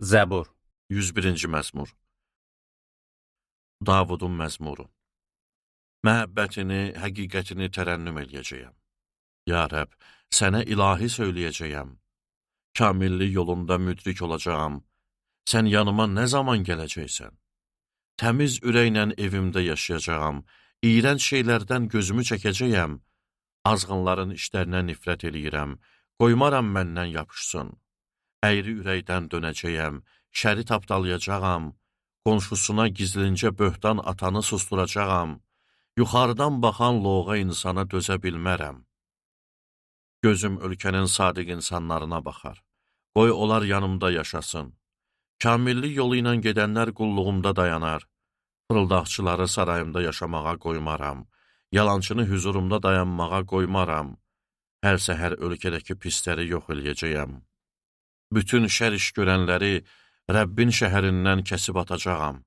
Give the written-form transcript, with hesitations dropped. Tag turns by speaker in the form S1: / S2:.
S1: Zəbur.
S2: 101-ci məzmur. Davudun məzmuru. Məhəbbətini, həqiqətini tərənnüm eləyəcəyəm. Ya Rəbb, sənə ilahi söyləyəcəyəm. Kamillik yolunda müdrik olacağam. Sən yanıma nə zaman gələcəksən? Təmiz ürəklə evimdə yaşayacağam. İyrənc şeylərdən gözümü çəkəcəyəm. Azğınların işlərinə nifrət eləyirəm. Qoymaram məndən yapışsın. Əyri ürəkdən dönəcəyəm. Şəri tapdalayacağam. Qonşusuna gizlincə böhtan atanı susturacağam. Yuxarıdan baxan loğa insana dözə bilmərəm. Gözüm ölkənin sadiq insanlarına baxar. Qoy onlar yanımda yaşasın. Kamillik yolu ilə gedənlər qulluğumda dayanar. Fırıldaqçıları sarayımda yaşamağa qoymaram. Yalançını hüzurumda dayanmağa qoymaram. Hər səhər ölkədəki pisləri yox eləyəcəyəm. Bütün şər iş görənləri Rəbbin şəhərindən kəsib atacağam.